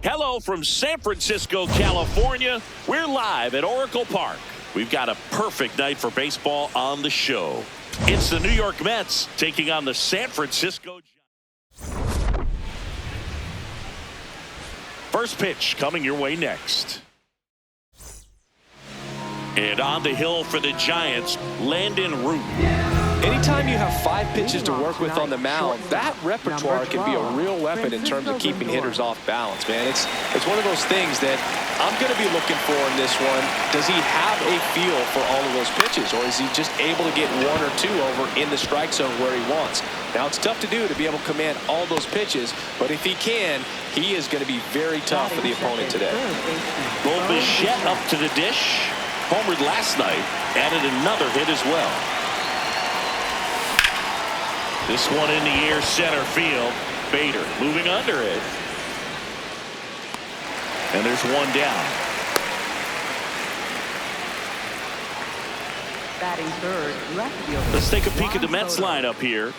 Hello from San Francisco, California. We're live at Oracle Park. We've got a perfect night for baseball on the show. It's the New York Mets taking on the San Francisco Giants. First pitch coming your way next. And on the hill for the Giants, Landon Root. Anytime you have 5 pitches to work with on the mound, that repertoire can be a real weapon in terms of keeping hitters off balance, man. It's one of those things that I'm going to be looking for in this one. Does he have a feel for all of those pitches, or is he just able to get 1 or 2 over in the strike zone where he wants? Now, it's tough to do to be able to command all those pitches, but if he can, he is going to be very tough for the opponent today. Bo Bichette up to the dish. Homered last night, added another hit as well. This one in the air, center field. Bader moving under it. And there's one down. Batting third, left fielder. Let's take a peek at the Mets lineup here.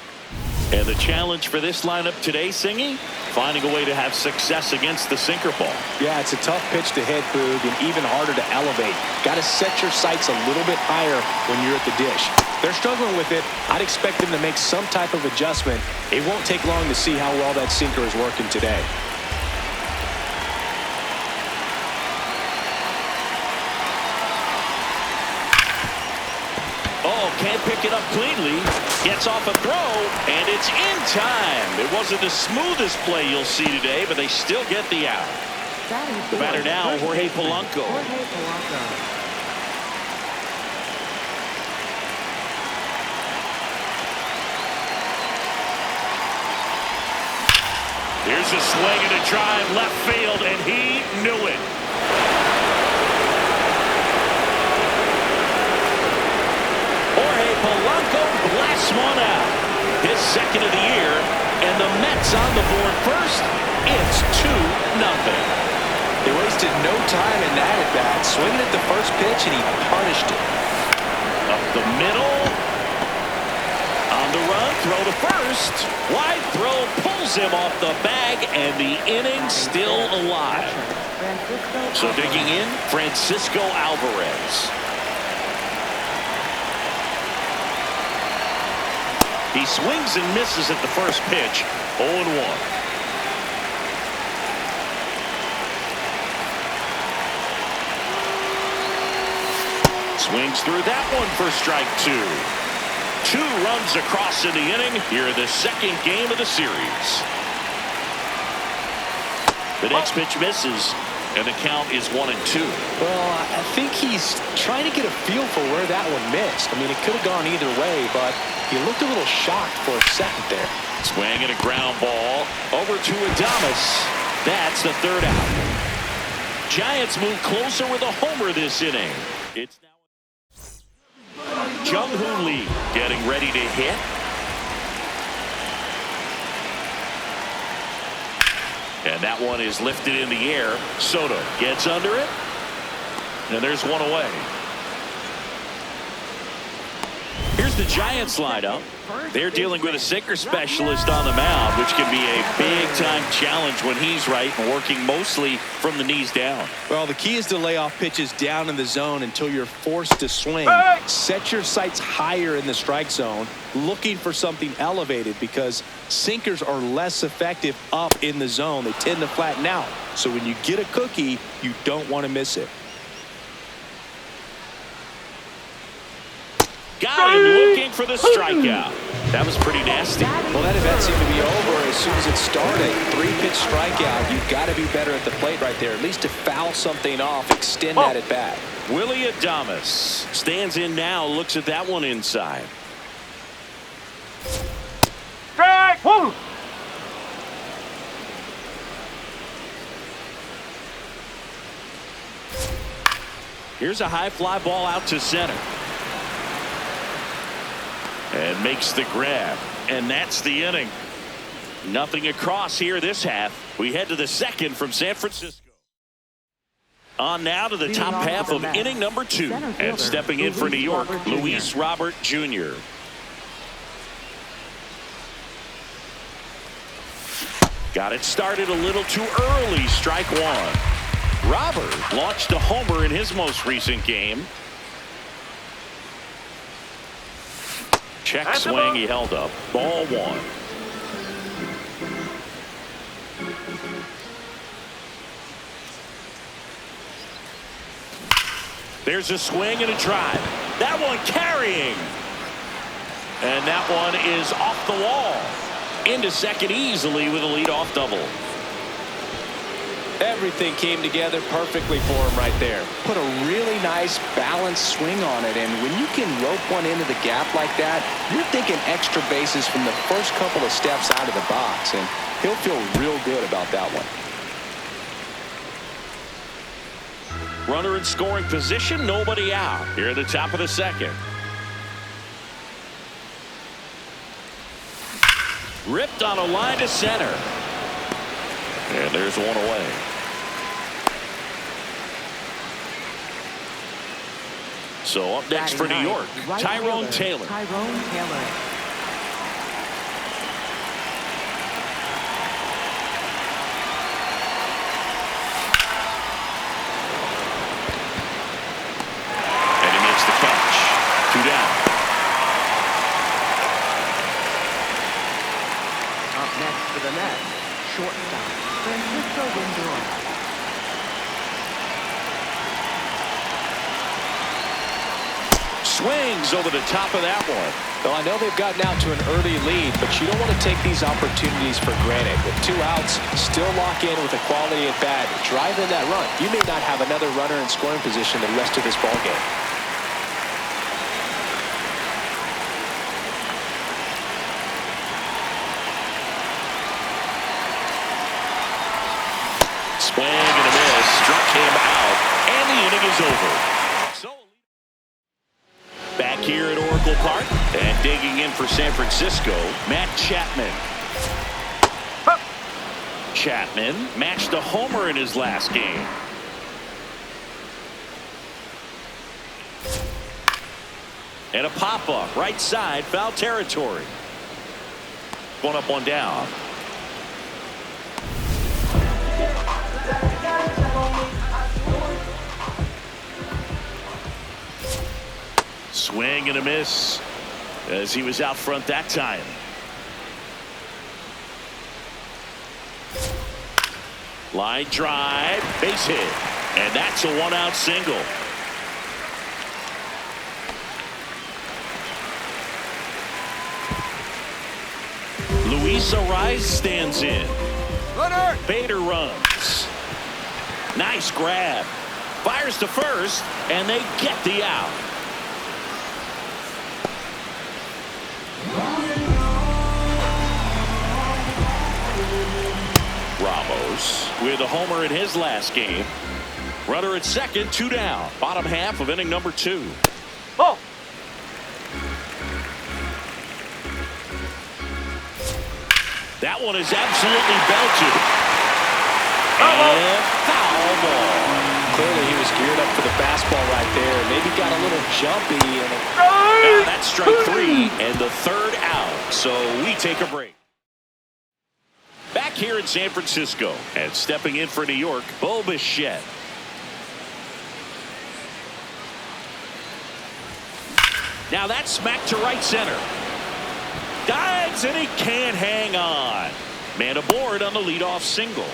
And the challenge for this lineup today, Singy, finding a way to have success against the sinker ball. Yeah, it's a tough pitch to hit, Boog, and even harder to elevate. Got to set your sights a little bit higher when you're at the dish. They're struggling with it. I'd expect them to make some type of adjustment. It won't take long to see how well that sinker is working today. Oh, can't pick it up cleanly. Gets off a throw, and it's in time. It wasn't the smoothest play you'll see today, but they still get the out. The batter now, Jorge Polanco. Here's a swing and a drive left field, and he knew it. Jorge Polanco blasts one out. His second of the year, and the Mets on the board first. It's 2-0. They wasted no time in that at bat, swinging at the first pitch, and he punished it. Up the middle. On the run, throw to first. Wide throw pulls him off the bag, and the inning still alive. So digging in, Francisco Alvarez. He swings and misses at the first pitch. 0-1. Swings through that one for strike 2. 2 runs across in the inning. Here in the second game of the series. The next pitch misses, and the count is 1-2. Well, I think he's trying to get a feel for where that one missed. I mean, it could have gone either way, but he looked a little shocked for a second there. Swing and a ground ball over to Adames. That's the third out. Giants move closer with a homer this inning. It's now Jung-Hoo Lee getting ready to hit. And that one is lifted in the air. Soto gets under it. And there's one away. Here's the Giants lineup. They're dealing with a sinker specialist on the mound, which can be a big-time challenge when he's right and working mostly from the knees down. Well, the key is to lay off pitches down in the zone until you're forced to swing. Set your sights higher in the strike zone, looking for something elevated, because sinkers are less effective up in the zone. They tend to flatten out. So when you get a cookie, you don't want to miss it. Got him looking for the strikeout. That was pretty nasty. Well, that event seemed to be over as soon as it started. 3-pitch strikeout. You've got to be better at the plate right there. At least to foul something off, extend that at bat. Willy Adames stands in now, looks at that one inside. Strike! Woo! Here's a high fly ball out to center. And makes the grab. And that's the inning. Nothing across here this half. We head to the second from San Francisco. On now to the top half of inning number 2. And stepping in for New York, Luis Robert Jr. Got it started a little too early. Strike one. Robert launched a homer in his most recent game. Check swing, he held up. Ball one. There's a swing and a drive. That one carrying. And that one is off the wall. Into second easily with a leadoff double. Everything came together perfectly for him right there. Put a really nice balanced swing on it, and when you can rope one into the gap like that, you're thinking extra bases from the first couple of steps out of the box, and he'll feel real good about that one. Runner in scoring position, nobody out. Here at the top of the second. Ripped on a line to center. And there's one away. So up next for New York, Tyrone Taylor. Tyrone Taylor. And he makes the catch. 2 down. Up next for the Mets, shortstop, Francisco Lindor. Swings over the top of that one. Well, I know they've gotten out to an early lead, but you don't want to take these opportunities for granted. With 2 outs, still lock in with a quality at bat. Drive in that run. You may not have another runner in scoring position the rest of this ball game. Swing and a miss. Struck him out. And the inning is over. Back here at Oracle Park and digging in for San Francisco, Matt Chapman. Chapman matched a homer in his last game. And a pop-up right side, foul territory. One up, one down. Swing and a miss as he was out front that time. Line drive, base hit, and that's a 1-out single. Luis Arraez stands in. Runner. Bader runs. Nice grab. Fires to first, and they get the out. Ramos with a homer in his last game. Runner at second, 2 down. Bottom half of inning number 2. Oh. That one is absolutely belted. And foul ball. Clearly he was geared up for the fastball right there. Maybe got a little jumpy. Now that's strike 3 and the 3rd out. So we take a break. Back here in San Francisco and stepping in for New York, Bo Bichette. Now that's smacked to right center. Dives and he can't hang on. Man aboard on the leadoff single.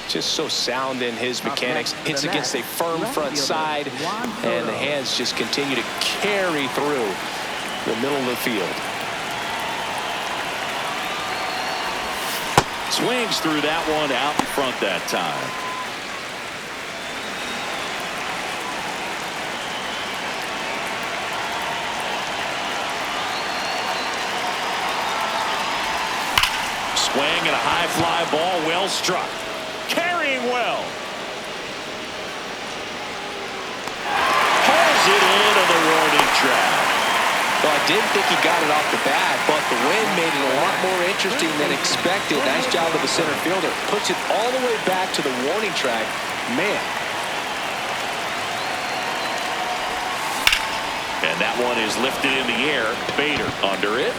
Just so sound in his mechanics. Hits against a firm front side, and the hands just continue to carry through the middle of the field. Swings through that one out in front that time. Swing and a high fly ball, well struck. Carrying well. Pulls it in on the warning track. Well, I didn't think he got it off the bat, but the wind made it a lot more interesting than expected. Nice job of the center fielder. Puts it all the way back to the warning track. Man. And that one is lifted in the air. Bader under it.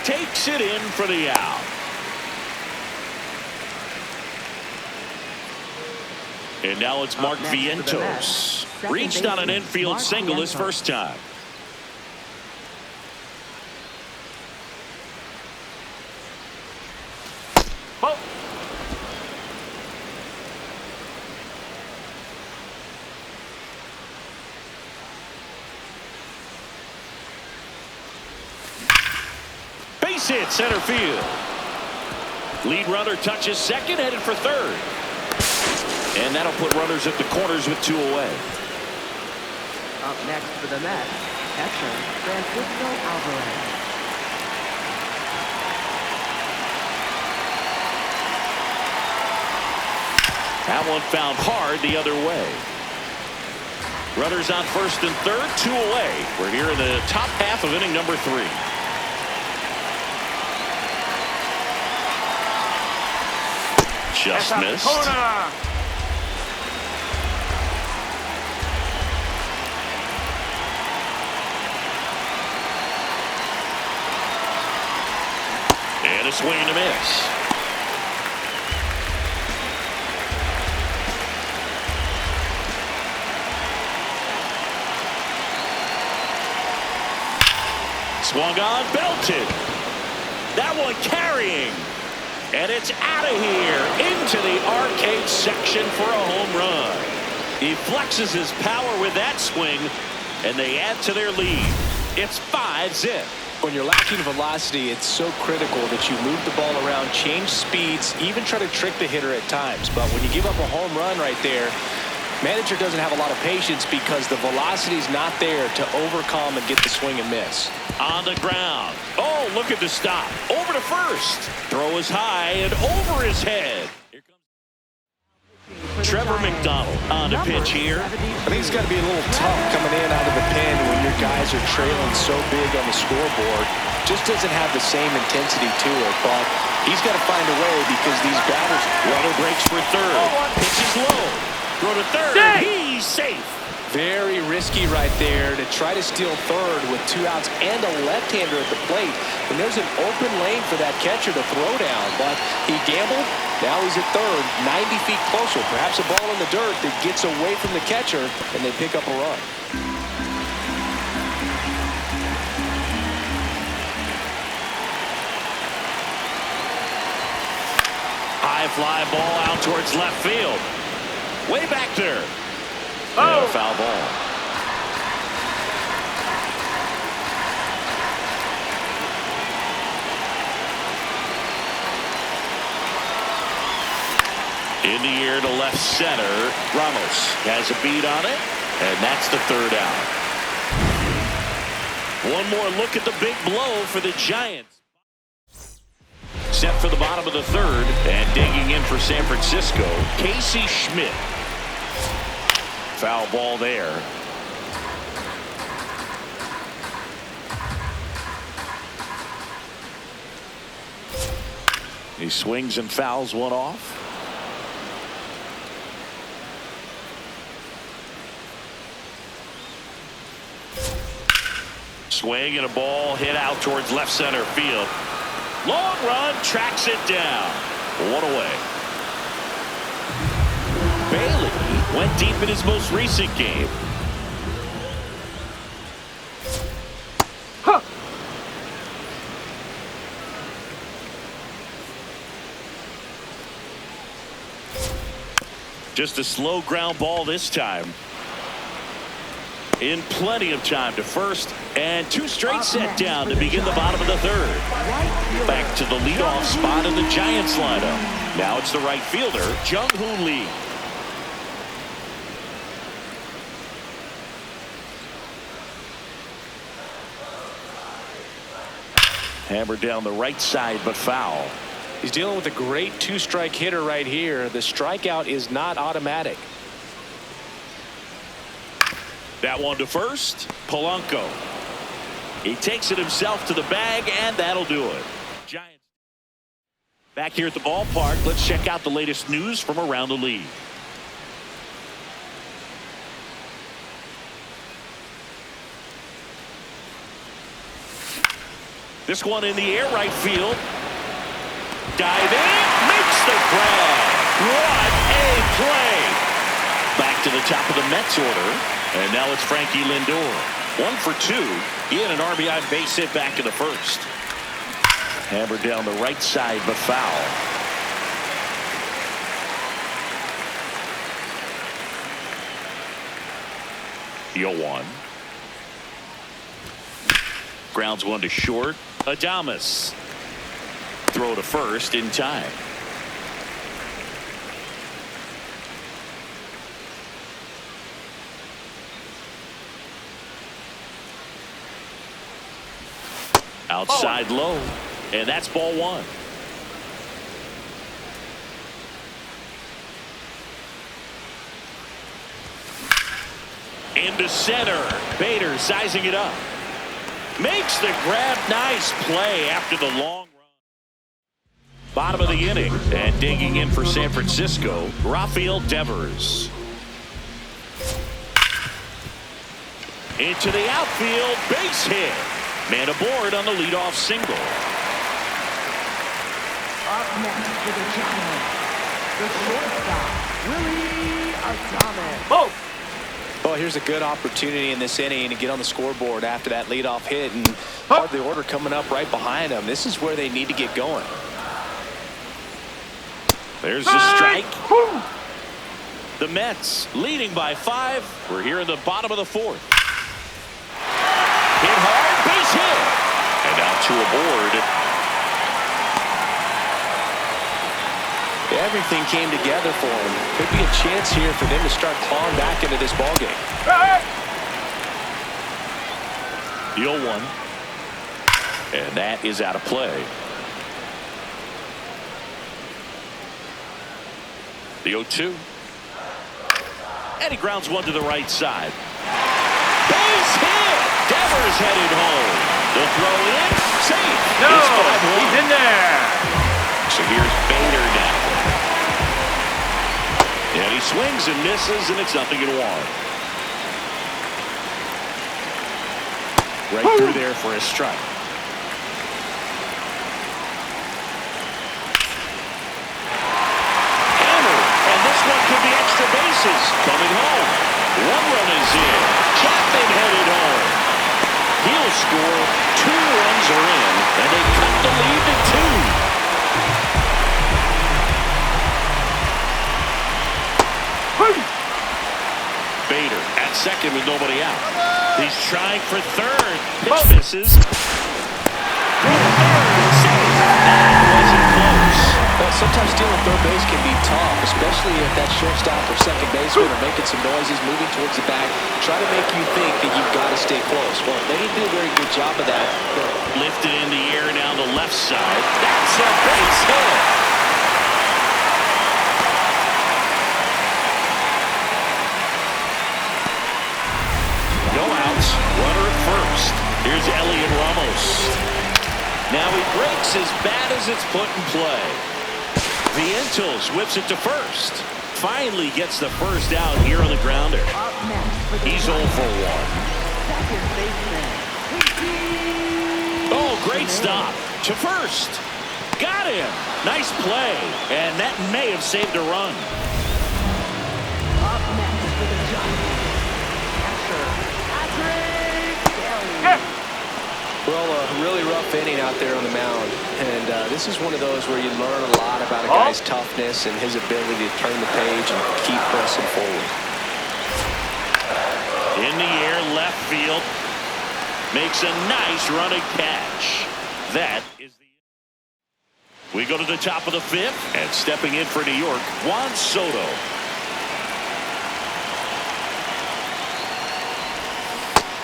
takes it in for the out. And now it's Mark Vientos. Reached on an infield single his first time. Base hit center field. Lead runner touches second, headed for third. And that'll put runners at the corners with 2 away. Up next for the Mets, catcher Francisco Alvarez. That one found hard the other way. Runners on first and third, 2 away. We're here in the top half of inning number 3. Just missed. And a swing and a miss. Swung on, belted. That one carrying. And it's out of here into the arcade section for a home run. He flexes his power with that swing, and they add to their lead. It's 5-zip. When you're lacking velocity, it's so critical that you move the ball around, change speeds, even try to trick the hitter at times. But when you give up a home run right there, manager doesn't have a lot of patience because the velocity's not there to overcome and get the swing and miss. On the ground. Oh, look at the stop. Over to first. Throw is high and over his head. Here comes Trevor McDonald on the pitch here. I think it's got to be a little tough coming in out of the pen when your guys are trailing so big on the scoreboard. Just doesn't have the same intensity to it, but he's got to find a way because these batters. Runner breaks for third. Pitch is low. Throw to third. He's safe. Very risky right there to try to steal third with 2 outs and a left-hander at the plate. And there's an open lane for that catcher to throw down, but he gambled. Now he's at third, 90 feet closer. Perhaps a ball in the dirt that gets away from the catcher, and they pick up a run. High fly ball out towards left field. Way back there. Oh, foul ball. In the air to left center. Ramos has a beat on it, and that's the third out. One more look at the big blow for the Giants. Set for the bottom of the third, and digging in for San Francisco, Casey Schmidt. Foul ball there. He swings and fouls one off. Swing and a ball hit out towards left center field. Long run, tracks it down. 1 away. Bailey went deep in his most recent game. Just a slow ground ball this time. In plenty of time to first, and 2 straight set down to begin the bottom of the third. Back to the leadoff spot in the Giants lineup. Now it's the right fielder, Jung-Hoo Lee. Hammered down the right side, but foul. He's dealing with a great 2-strike hitter right here. The strikeout is not automatic. That one to first, Polanco. He takes it himself to the bag, and that'll do it. Giants back here at the ballpark. Let's check out the latest news from around the league. This one in the air right field. Diving, makes the grab. What a play. Back to the top of the Mets order. And now it's Frankie Lindor. 1 for 2. He had an RBI base hit back in the first. Hammered down the right side, but foul. The 0-1. Grounds one to short. Adames. Throw to first in time. Outside low. And that's ball 1. Into center. Bader sizing it up. Makes the grab. Nice play after the long run. Bottom of the inning. And digging in for San Francisco, Rafael Devers. Into the outfield. Base hit. Man aboard on the leadoff single. Up next for the Giants, the shortstop, Willie Adames. Oh! Well, here's a good opportunity in this inning to get on the scoreboard after that leadoff hit, and part of the order coming up right behind them. This is where they need to get going. There's the strike. The Mets leading by 5. We're here in the bottom of the 4th. Hit hard, base hit. And now 2 aboard. Everything came together for him. Could be a chance here for them to start clawing back into this ballgame. The 0-1. And that is out of play. The 0-2. And he grounds one to the right side. Base hit. Devers headed home. The throw in. Safe. No, it's 5-1. he's in there. So here's Bader now. And he swings and misses, and it's 0-1. Right through there for a strike. Hammer, and this one could be extra bases. Coming home. 1 run is in. Chapman headed home. He'll score. 2 runs are in, and they cut the lead to 2. Bader at second with nobody out. He's trying for third. Pitch misses. That wasn't close. Well, sometimes stealing third base can be tough, especially if that shortstop or second baseman are making some noises, moving towards the back, try to make you think that you've got to stay close. Well, they didn't do a very good job of that. Lifted in the air down the left side. That's a base hit. Runner at first. Here's Elliot Ramos. Now he breaks as bad as it's put in play. Vientos whips it to first. Finally gets the first out here on the grounder. Up next for the He's 0 for 1. second baseman, Casey. Oh, great stop. To first. Got him. Nice play. And that may have saved a run. Up next for the Giants, catcher, Patrick Daly. Well, a really rough inning out there on the mound. And this is one of those where you learn a lot about a guy's toughness and his ability to turn the page and keep pressing forward. In the air, left field. Makes a nice running catch. That is the... We go to the top of the 5th, and stepping in for New York, Juan Soto.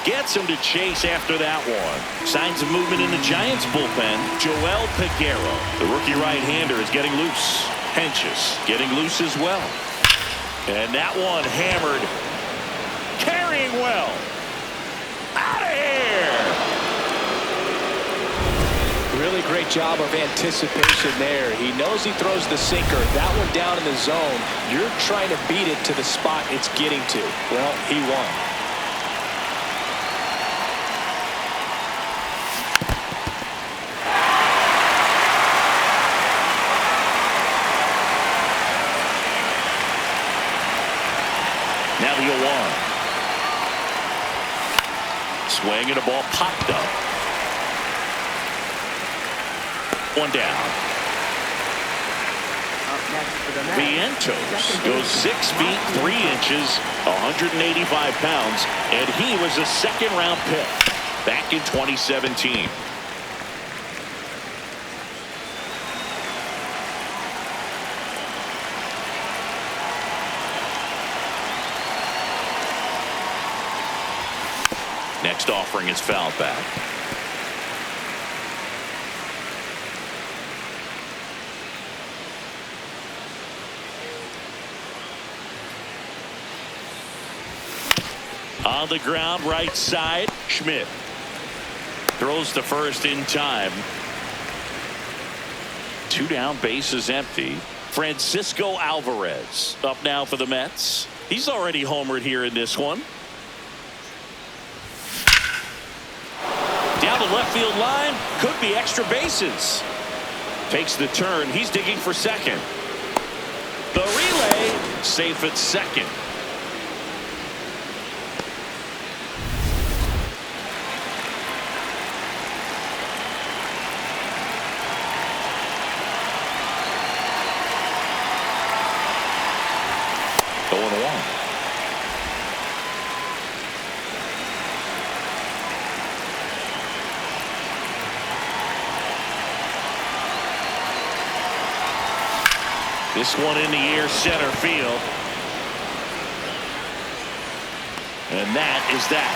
Gets him to chase after that one. Signs of movement in the Giants bullpen. Joel Peguero, the rookie right-hander, is getting loose. Henches getting loose as well. And that one hammered. Carrying well. Out of here. Really great job of anticipation there. He knows he throws the sinker. That one down in the zone. You're trying to beat it to the spot it's getting to. Well, he won. Now the 0-1. Swing and a ball popped up. One down. Up next for the Mets, Vientos goes 6 feet 3 inches, 185 pounds, and he was a second-round pick back in 2017. Next offering is fouled back. On the ground, right side, Schmidt throws to first in time. 2 down, bases empty. Francisco Alvarez up now for the Mets. He's already homered here in this one. Down the left field line, could be extra bases. Takes the turn, he's digging for second. The relay, safe at second. This one in the air, center field. And that is that.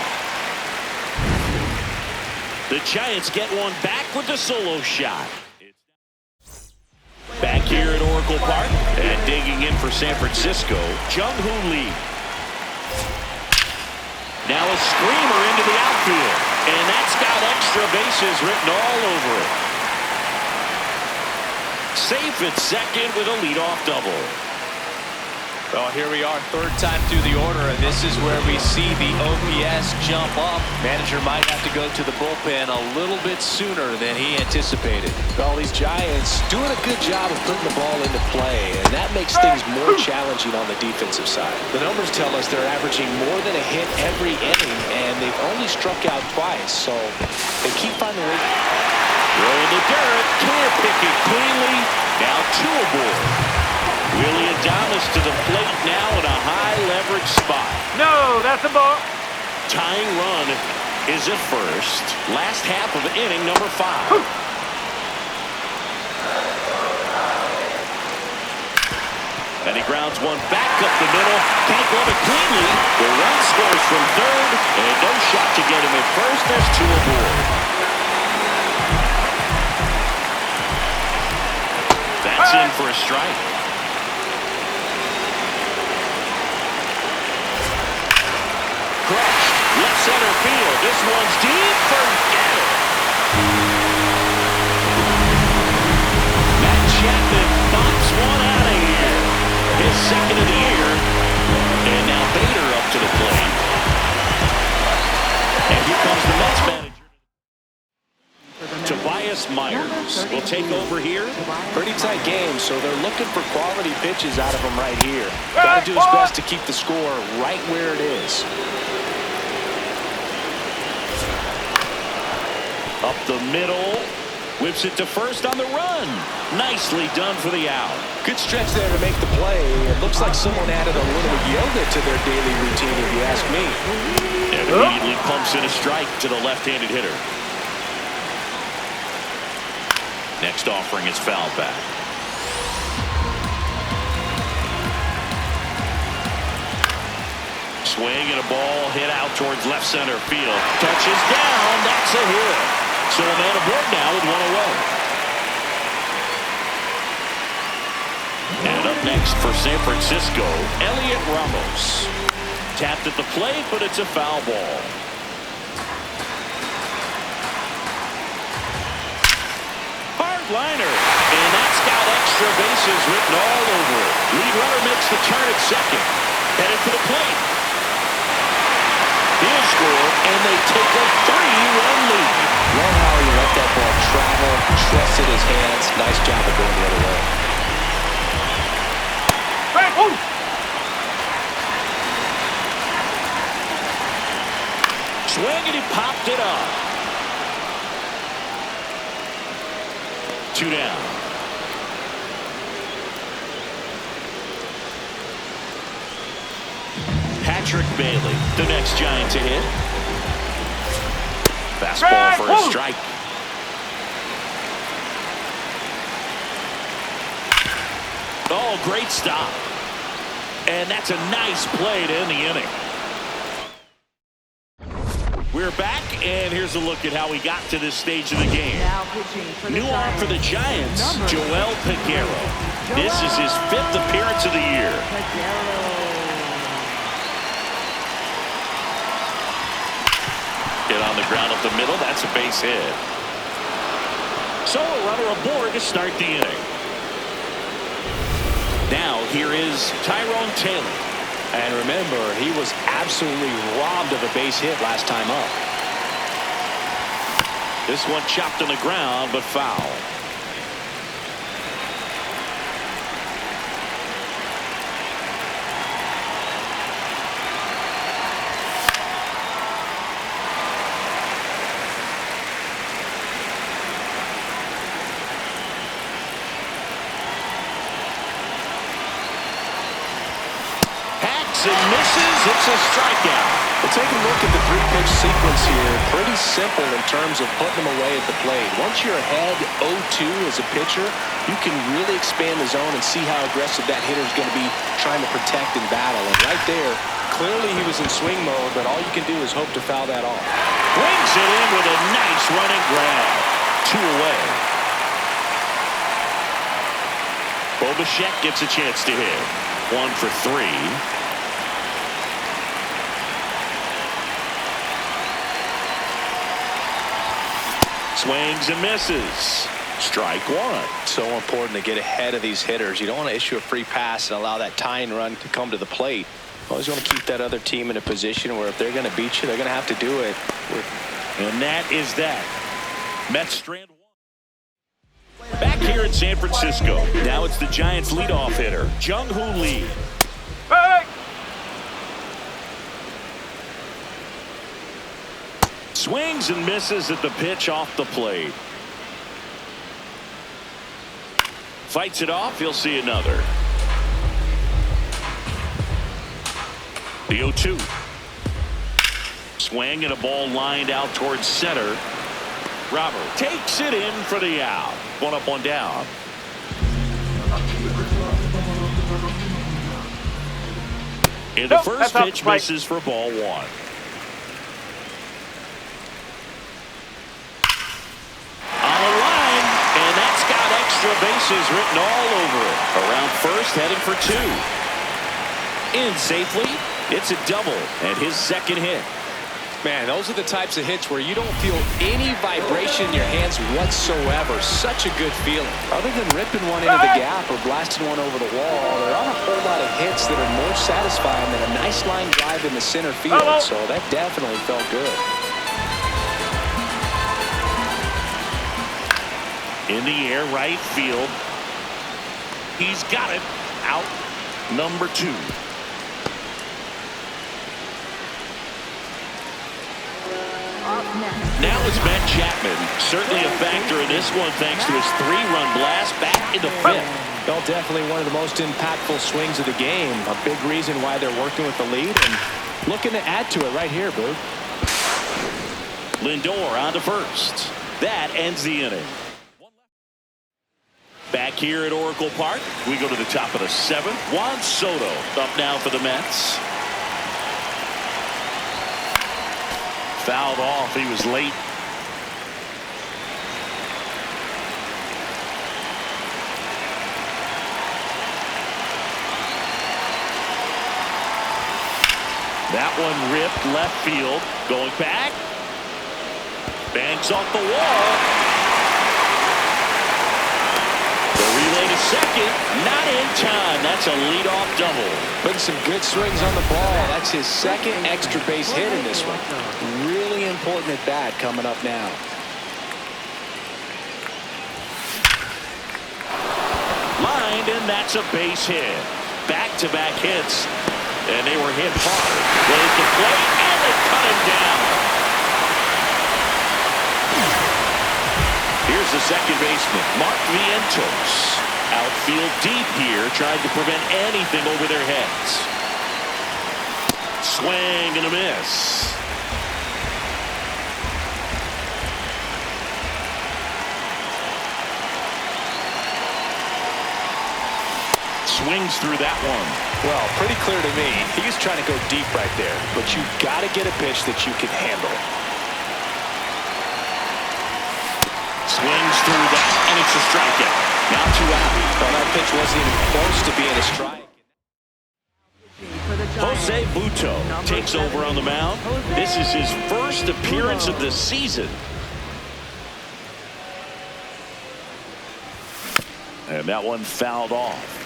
The Giants get one back with the solo shot. Back here at Oracle Park and digging in for San Francisco, Jung-Hoo Lee. Now a screamer into the outfield, and that's got extra bases written all over it. Safe at second with a leadoff double. Well, here we are, third time through the order, and this is where we see the OPS jump up. Manager might have to go to the bullpen a little bit sooner than he anticipated. Well, these Giants doing a good job of putting the ball into play, and that makes things more challenging on the defensive side. The numbers tell us they're averaging more than a hit every inning, and they've only struck out twice, so they keep finding a way. Throw in the dirt, clear picking cleanly, now 2 aboard. Willie Adames to the plate now in a high leverage spot. No, that's a ball. Tying run is at first. Last half of inning number 5. And he grounds one back up the middle. Can't glove it cleanly. The run scores from third, and no shot to get him at first. There's 2 aboard. That's in for a strike. Crushed, left center field. This one's deep. Forget it. Matt Chapman bumps one out of here. His second of the year. And now Bader up to the plate. And here comes the Mets manager. Tobias Myers will take over here. Pretty tight game, so they're looking for quality pitches out of him right here. Got to do his best to keep the score right where it is. Up the middle. Whips it to first on the run. Nicely done for the out. Good stretch there to make the play. It looks like someone added a little yoga to their daily routine, if you ask me. And immediately pumps in a strike to the left-handed hitter. Next offering is fouled back. Swing and a ball hit out towards left center field. Touches down. That's a hit. So a man aboard now with 1 away. And up next for San Francisco, Elliot Ramos. Tapped at the plate, but it's a foul ball. Liner, and that's got extra bases written all over it. Lead runner makes the turn at second. Headed for the plate. He'll score, and they take a 3-run lead. Love how he let that ball travel, trusted his hands. Nice job of going the other way. Swing, and he popped it up. 2 down. Patrick Bailey, the next Giant to hit. Fastball for a strike. Oh, great stop. And that's a nice play to end the inning. We're back, and here's a look at how we got to this stage of the game. Now pitching for the New arm for the Giants, Number Joel Peguero. This is his 5th appearance of the year. Hit on the ground up the middle. That's a base hit. So a runner aboard to start the inning. Now here is Tyrone Taylor. And remember, he was absolutely robbed of a base hit last time up. This one chopped on the ground, but foul. And misses. It's a strikeout. We'll take a look at the 3-pitch sequence here. Pretty simple in terms of putting them away at the plate. Once you're ahead 0-2 as a pitcher, you can really expand the zone and see how aggressive that hitter is going to be trying to protect and battle. And right there, clearly he was in swing mode, but all you can do is hope to foul that off. Brings it in with a nice running grab. 2 away. Bo Bichette gets a chance to hit. 1 for 3. Swings and misses. Strike 1. So important to get ahead of these hitters. You don't want to issue a free pass and allow that tying run to come to the plate. You always want to keep that other team in a position where if they're going to beat you, they're going to have to do it. And that is that. Mets strand 1. Back here in San Francisco. Now it's the Giants leadoff hitter, Jung-Hoo Lee. Hey! Swings and misses at the pitch off the plate. Fights it off. He'll see another. The 0-2. Swing and a ball lined out towards center. Robert takes it in for the out. 1 up, 1 down. In the first pitch, misses for ball 1. Extra bases written all over it. Around first, heading for 2. In safely, it's a double and his second hit. Man, those are the types of hits where you don't feel any vibration in your hands whatsoever. Such a good feeling. Other than ripping one into the gap or blasting one over the wall, there aren't a whole lot of hits that are more satisfying than a nice line drive in the center field. So that definitely felt good. In the air, right field. He's got it. Out number 2. Now it's Ben Chapman. Certainly a factor in this one thanks to his 3-run blast back in the 5th. Well, definitely one of the most impactful swings of the game. A big reason why they're working with the lead and looking to add to it right here, Boog. Lindor on to first. That ends the inning. Back here at Oracle Park, we go to the top of the 7th. Juan Soto up now for the Mets. Fouled off. He was late. That one ripped left field. Going back. Bangs off the wall. Relay to second, not in time. That's a leadoff double. Putting some good swings on the ball. That's his second extra base hit in this one. Really important at bat coming up now. Lined, and that's a base hit. Back-to-back hits, and they were hit hard. Plays the plate, and they cut him down. Here's the second baseman, Mark Vientos. Outfield deep here, trying to prevent anything over their heads. Swing and a miss. Swings through that one. Well, pretty clear to me. He's trying to go deep right there, but you've got to get a pitch that you can handle. Swings through that, and it's a strikeout. Not too out. Well, that pitch wasn't even close to being a strike. Jose Butto takes over on the mound. This is his first appearance of the season. And that one fouled off.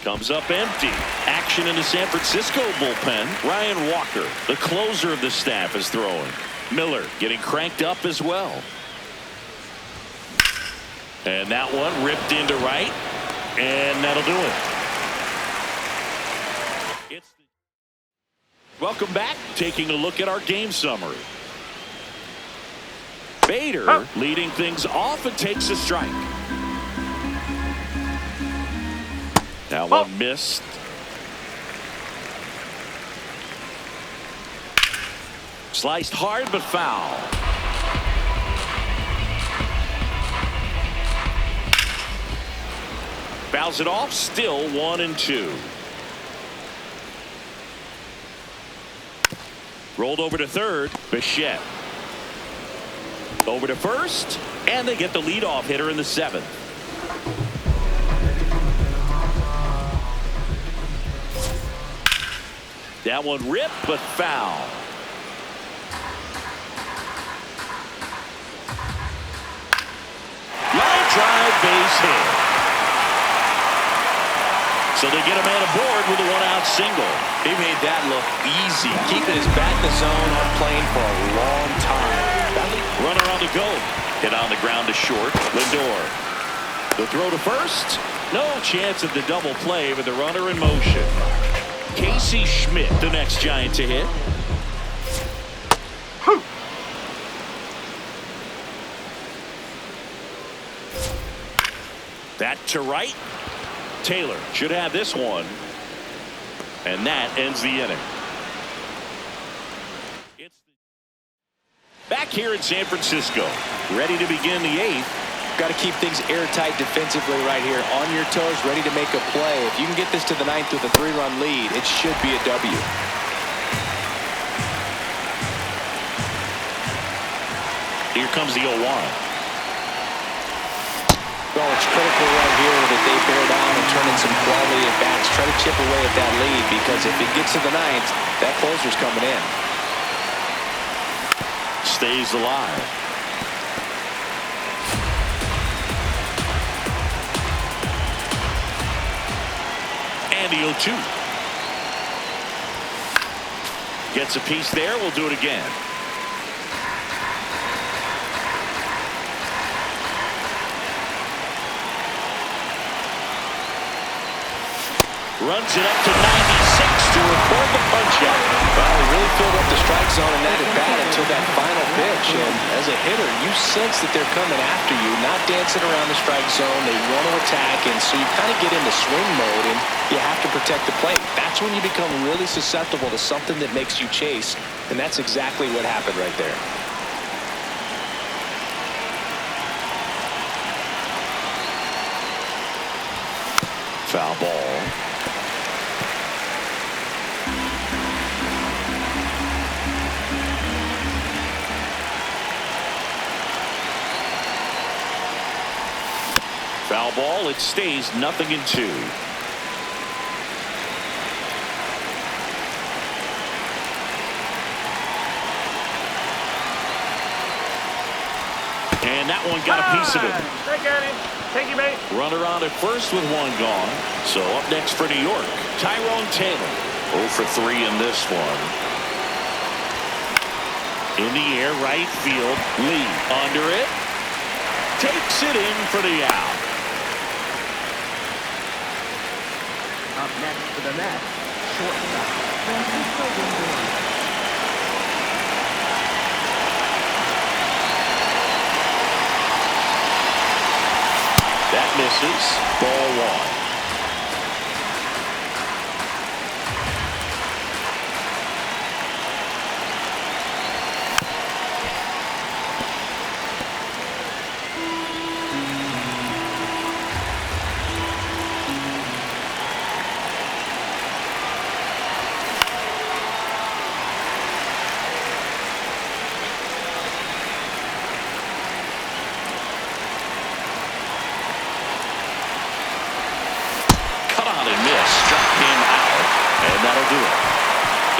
Comes up empty. Action in the San Francisco bullpen. Ryan Walker, the closer of the staff, is throwing. Miller getting cranked up as well. And that one ripped into right. And that'll do it. Welcome back. Taking a look at our game summary. Bader leading things off and takes a strike. That one missed. Sliced hard but foul. Fouls it off. Still 1-2. Rolled over to third. Bichette. Over to first. And they get the leadoff hitter in the seventh. That one ripped, but foul. Line drive, base hit. So they get a man aboard with a one-out single. He made that look easy, keeping his bat in the zone on plane for a long time. Runner on the go. Hit on the ground to short. Lindor. The throw to first. No chance of the double play with the runner in motion. Casey Schmidt, the next Giant to hit. That to right. Taylor should have this one. And that ends the inning. Back here in San Francisco, ready to begin the eighth. Got to keep things airtight defensively right here. On your toes, ready to make a play. If you can get this to the ninth with a 3-run lead, it should be a W. Here comes the 0-1. Well, it's critical right here that they bear down and turn in some quality at bats. Try to chip away at that lead, because if it gets to the ninth, that closer's coming in. Stays alive. And the 0-2. Gets a piece there. We'll do it again. Runs it up to 96 to record the punch-out. Well, he really filled up the strike zone in that at-bat until that final pitch. And as a hitter, you sense that they're coming after you, not dancing around the strike zone. They want to attack, and so you kind of get into swing mode, and you have to protect the plate. That's when you become really susceptible to something that makes you chase, and that's exactly what happened right there. Foul ball. Foul ball. It stays 0-2. And that one got a piece of it. Thank you, mate. Runner on at first with one gone. So up next for New York, Tyrone Taylor. 0 for 3 in this one. In the air, right field. Lee under it. Takes it in for the out. Up next for the Mets, shortstop, Francisco Lindor. That misses. Ball 1.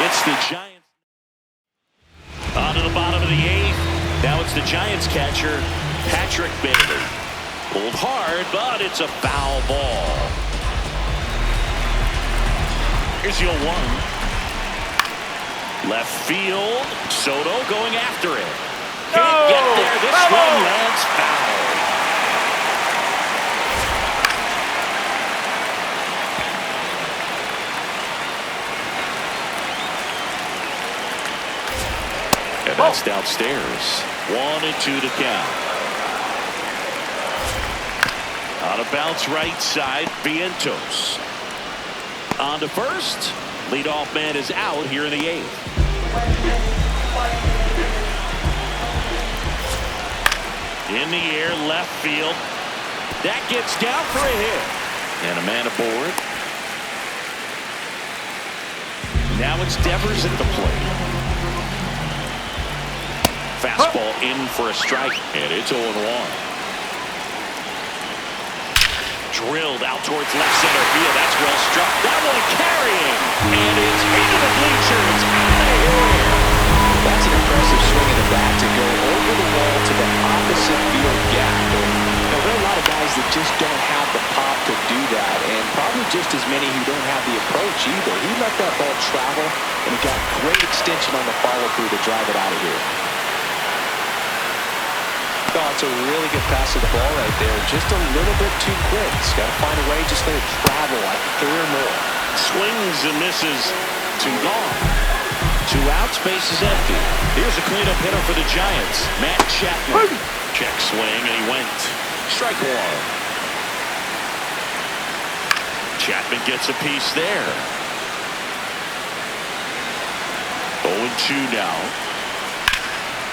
It's the Giants. On to the bottom of the 8th. Now it's the Giants catcher, Patrick Bailey. Pulled hard, but it's a foul ball. Here's your 1. Left field. Soto going after it. Can't get there. This one lands foul. And that's downstairs. 1-2 to count. On a bounce right side, Vientos. On to first. Leadoff man is out here in the 8th. In the air, left field. That gets down for a hit. And a man aboard. Now it's Devers at the plate. Fastball in for a strike, and it's 0-1. Drilled out towards left center field. That's well struck. That one carrying, and it's into the bleachers. Out of here. That's an impressive swing of the bat to go over the wall to the opposite field gap. Now, there are a lot of guys that just don't have the pop to do that, and probably just as many who don't have the approach either. He let that ball travel, and he got great extension on the follow-through to drive it out of here. Oh, it's a really good pass of the ball right there. Just a little bit too quick. He's got to find a way, just let it travel like 3 or more. Swings and misses. 2 gone. 2 outs, base is empty. Here's a cleanup hitter for the Giants, Matt Chapman. Check swing, and he went. Strike 1. Chapman gets a piece there. 0-2 now.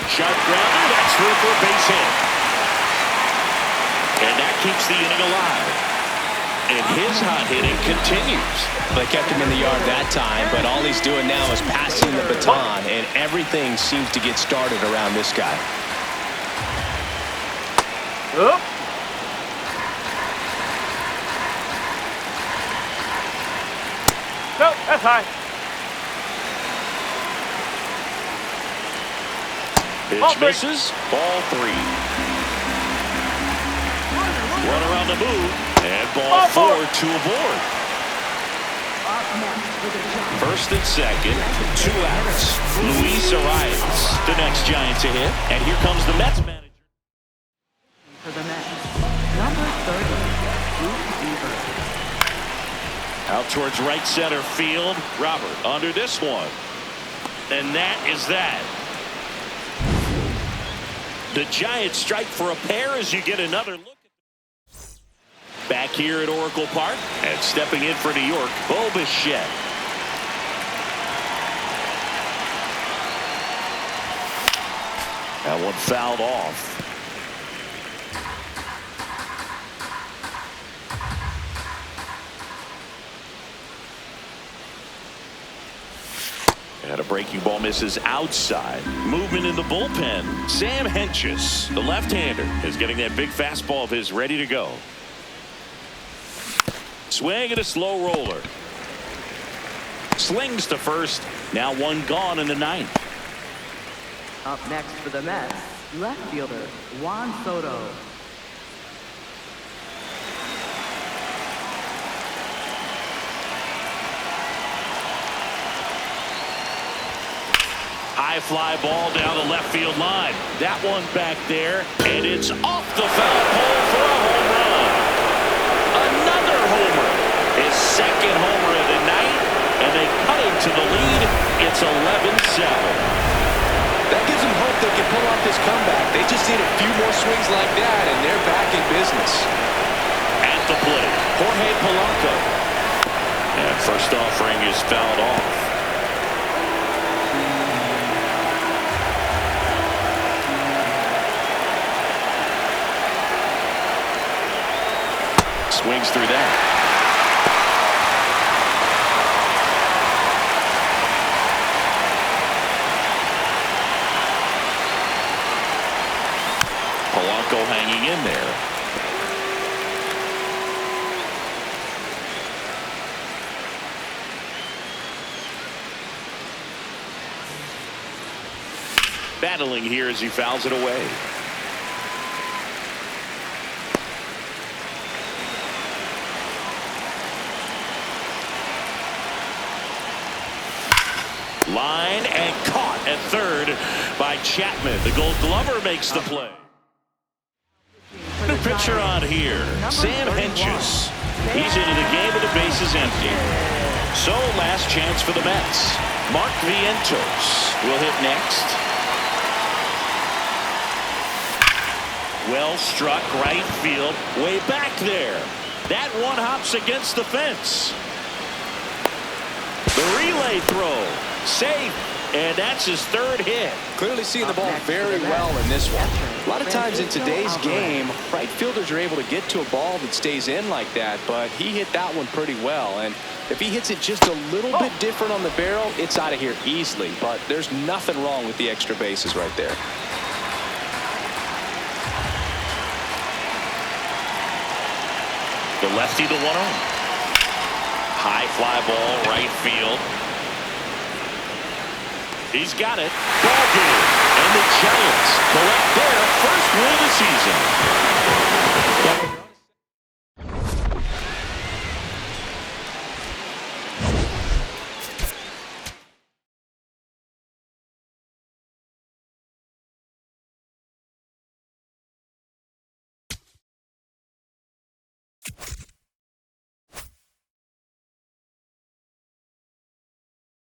Sharp grounder, that's through for a base hit. And that keeps the inning alive. And his hot hitting continues. They kept him in the yard that time, but all he's doing now is passing the baton, and everything seems to get started around this guy. Up. No, that's high. Pitch misses. Ball 3. Runner on the move. And ball 4, 2 aboard. First and second, 2 outs. Luis Arias, the next Giants to hit. And here comes the Mets manager. For the Mets, number 30, Luke Weaver. Out towards right center field. Robert under this one. And that is that. The Giants strike for a pair as you get another look. Back here at Oracle Park, and stepping in for New York, Bo Bichette. That one fouled off. And a breaking ball misses outside. Movement in the bullpen. Sam Hentges, the left-hander, is getting that big fastball of his ready to go. Swing and a slow roller. Slings to first. Now 1 gone in the 9th. Up next for the Mets, left fielder Juan Soto. High fly ball down the left field line. That one back there, and it's off the foul pole for a home run. Another homer as second homer of the night, and they cut into the lead. It's 11-7. That gives them hope they can pull off this comeback. They just need a few more swings like that, and they're back in business. At the plate, Jorge Polanco. And first offering is fouled off. Swings through that. Polanco hanging in there. Battling here as he fouls it away. Line and caught at third by Chapman. The Gold Glover makes the play. The pitcher on here, Sam Hentges. He's into the game with the bases empty. So last chance for the Mets. Mark Vientos will hit next. Well struck right field, way back there. That one hops against the fence. The relay throw, safe, and that's his third hit. Clearly seeing the ball very well in this one. A lot of times in today's game, right fielders are able to get to a ball that stays in like that, but he hit that one pretty well. And if he hits it just a little bit different on the barrel, it's out of here easily. But there's nothing wrong with the extra bases right there. The lefty, the 1-0. High fly ball, right field. He's got it. Ball game. And the Giants collect